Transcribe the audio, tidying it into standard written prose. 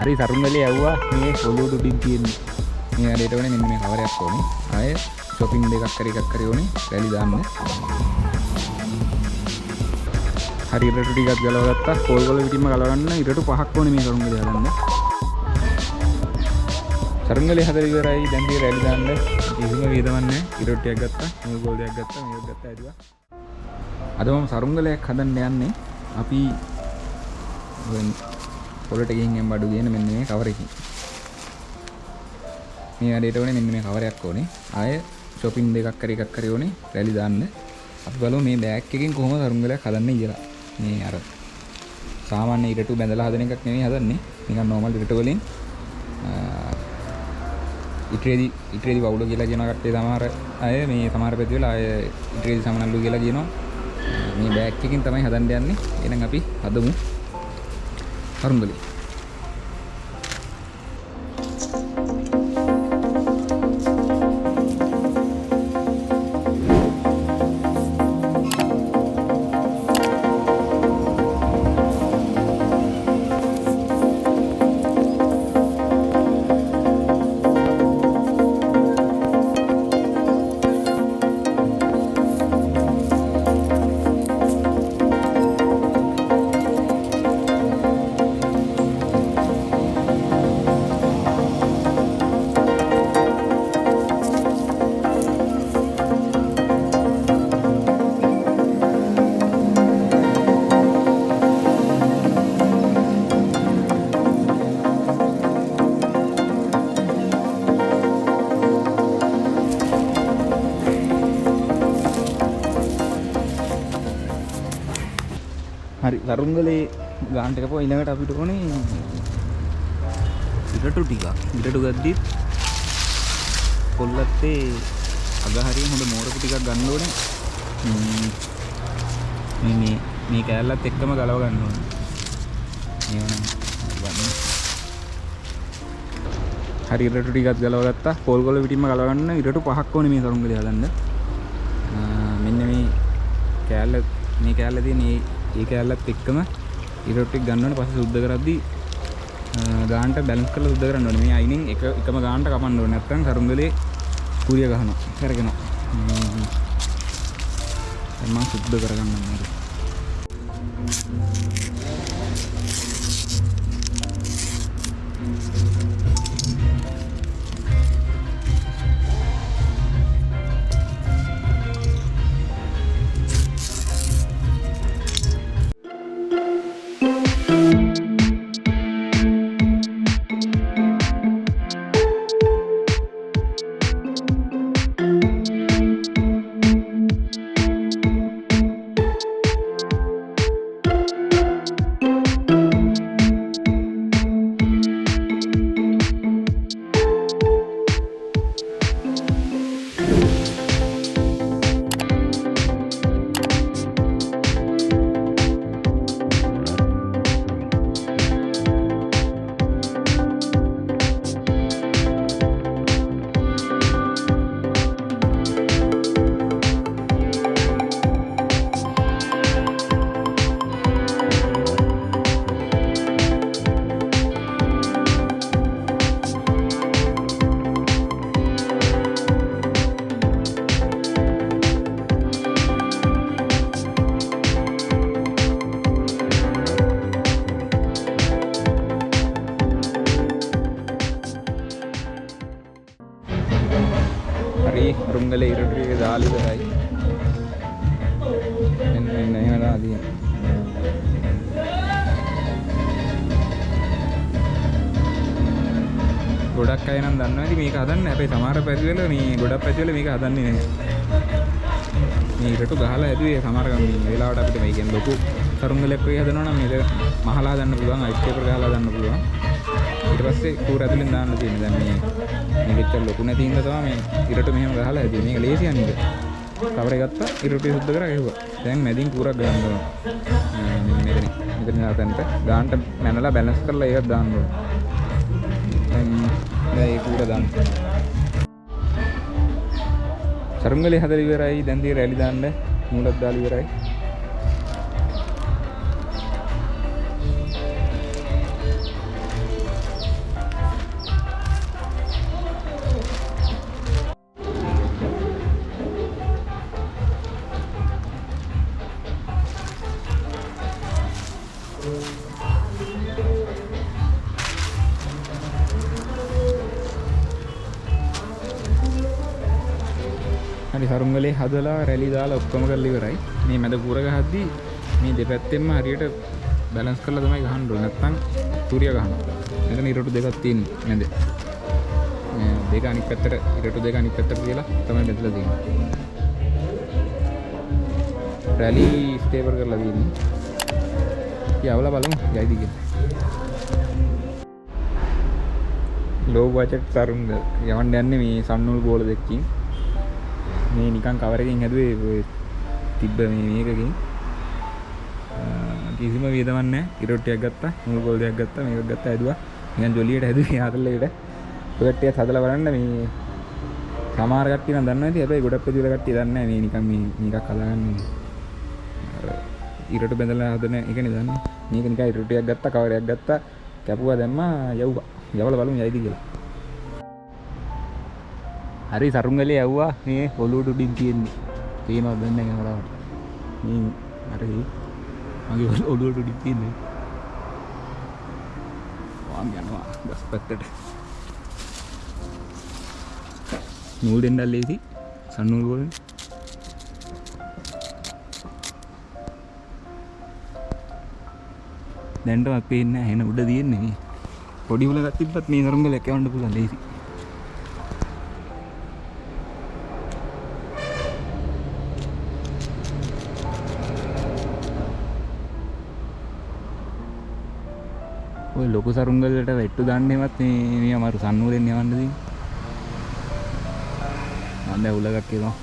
හරි සරුංගලේ යවුවා මේ පොළොව උඩින් තියෙන්නේ. මේ ආඩේට වනේ මෙන්න මේ කවරයක් ඕනේ. ආයේ shopping දෙකක් කරි ඕනේ. රැලි දාන්න. හරි ඉරටු ටිකක් ගලව ගත්තා. කෝල් වල පිටින්ම ගලව ගන්න. ඉරටු 5ක් ඕනේ මේ සරුංගලේ හදන්න. සරුංගලේ හදලා ඉවරයි. දැන් මේ රැලි දාන්න. කිසිම වේදමන්නේ නැහැ. ඉරටු ටිකක් ගත්තා. කෝල් ගෝල් දෙකක් ගත්තා. මේක ගත්තා ඇදුවා. අද මම සරුංගලයක් හදන්න යන්නේ. අපි පොළට ගිහින් බඩු ගේන මෙන්න මේ කවර එකකින්. මේ ආඩේට ඕනේ මෙන්න මේ කවරයක් ඕනේ. ආයේ shopping දෙකක් කරි ඕනේ. රැලි දාන්න. අපි බලමු මේ බෑග් එකකින් කොහොමද සරුංගලයක් හදන්නේ කියලා. මේ අර සාමාන්‍ය ඉරටු බැඳලා හදන එකක් නෙමෙයි හදන්නේ. නිකන් normal ඉරටු වලින් ඉට්‍රේදි වවුල කියලා කියන කට්ටිය සමහර අය මේ සමහර පැති වල අය ඉට්‍රේදි සමනල්ලු කියලා කියනවා. මේ බෑග් එකකින් තමයි හදන්න යන්නේ. එහෙනම් අපි හදමු සරුංගලේ. හරි සරුංගලේ ගාන්ට එකපුවා ඊළඟට අපිට ඕනේ ඉරටු ටිකක්. ඉරටු ගද්දි පොල්ලත්තේ අග හරියෙන් හොඳ මෝරපු ටිකක් ගන්න ඕනේ. මේ කෑල්ලත් එක්කම ගලව ගන්න ඕනේ. මේවනම් ගන්න. හරි ඉරටු ටිකක් ගලව ගත්තා. පොල් ගොල්ල පිටින්ම ගලව ගන්න. ඉරටු 5ක් ඕනේ මේ සරුංගලේ හදන්න. මෙන්න මේ කෑල්ල තියෙන ඒ කෑල්ලත් එක්කම ඉරටු ටික ගන්න ඕනේ. පස්සේ සුද්ධ කරද්දී ගානට බැලන්ස් කරලා සුද්ධ කරන්න ඕනේ. මේ අයිනෙන් එකම ගානට කපන්න ඕනේ. නැත්නම් සරුංගලේ කුරිය ගහනවා. කරගෙනවා. මම සුද්ධ කරගන්න ඕනේ. සරුංගලේ ඉරටු ටික දාලා ඉවරයි. මෙන්න එහෙම දාලා. ගොඩක් අය නම් දන්නවා ඉතින් මේක හදන්න. හැබැයි සමහර පැතිවල මේ ගොඩක් පැතිවල මේක හදන්නේ නැහැ. මේ ඉරටු ගහලා හැදුවේ සමහර මේ වෙලාවට අපිට මේ කියන්නේ ලොකු සරුංගලයක් වගේ හදනවා නම් මේක මහලා හදන්න පුළුවන්. අයිස් පේපර් ගහලා හදන්න පුළුවන්. ඊට පස්සේ කූර ඇතුලෙන් දාන්න තියෙන්නේ. දැන් මේක එච්චර ලොකු නැති හින්දා තමයි මේ ඉරටු මෙහෙම ගහලා හැදුවේ. මේක ලේසි අනික. කවරේ ගත්තා ඉරටු සුද්ධ කරා ගෙවුවා. දැන් මැදින් කූරක් ගන්න ඕන. මෙතන නාතන්ට ගානට මැනලා බැලන්ස් කරලා ඒක දාන්න ඕන. දැන් ඒ කූර දාන්න. සරුංගලේ හදලා ඉවරයි. දැන් දී රැලි දාන්න මූලක් දාලා ඉවරයි. හරි සරුංගලේ හදලා රැලි දාලා ඔක්කොම කරලා ඉවරයි. මේ මැද කුර ගහද්දි මේ දෙපැත්තෙන්ම හරියට බැලන්ස් කරලා තමයි ගහන්න ඕනේ. නැත්නම් සූර්ය ගහනවා. මෙතන ඉරටු දෙකක් තියෙනවා මැද. දෙක අනිත් පැත්තට ඉරටු දෙක අනිත් පැත්තට කියලා තමයි බෙදලා තියෙන්නේ. රැලි ස්ටේබල් කරලා තියෙන්නේ. යවලා බලමු යයිද කියලා. ලෝ බජට් සරුංගල් යවන්න යන්නේ මේ සන්නූල් බෝල දෙකකින්. මේ නිකන් කවර් එකකින් හැදුවේ ඔය තිබ්බ මේකකින්. කිසිම වියදමක් නැහැ. ඉරොට්ටියක් ගත්තා, නූල් බෝල් දෙකක් ගත්තා, මේකක් ගත්තා හැදුවා. නිකන් ජොලියට හැදුවේ ආතල්ලේට. ඔය ටිකක් හදලා බලන්න මේ සමහර කට්ටිය නම් දන්නවා ඇති. හැබැයි ගොඩක් ප්‍රතිවල කට්ටිය දන්නේ නැහැ මේ නිකන් මේකක් හදාගන්නේ. ඉරට බැඳලා හදන එකනේ දන්නේ. මේක නිකන් ඉරට්ටියක් ගත්තා, කවර් එකක් ගත්තා, කැපුවා දැම්මා යවුවා. යවලා බලමු යයිද කියලා. හරි සරුංගලේ යවුවා මේ ඔලුවට උඩින් තියෙන්නේ. පේනවද දැන් කැමරාවට? මේ හරි මගේ ඔලුවට උඩින් තියෙන්නේ. වාම් යනවා බස් පැත්තට. නූල් දෙන්නල් ලේසි. සන්නූල් වලින්. දැන්ටවත් පේන්නේ නැහැ එන උඩ තියෙන්නේ මේ. පොඩි උලක් තිබ්බත් මේ සරුංගලයක් යවන්න පුළුවන් ලේසි. ඔය ලොකු සරුංගල් වලට වෙට්ටු දාන්නෙවත් මේ අමාරු සන්නූලෙන් යවන්න තියෙන්නේ. මම දැන් උලක් කියනවා.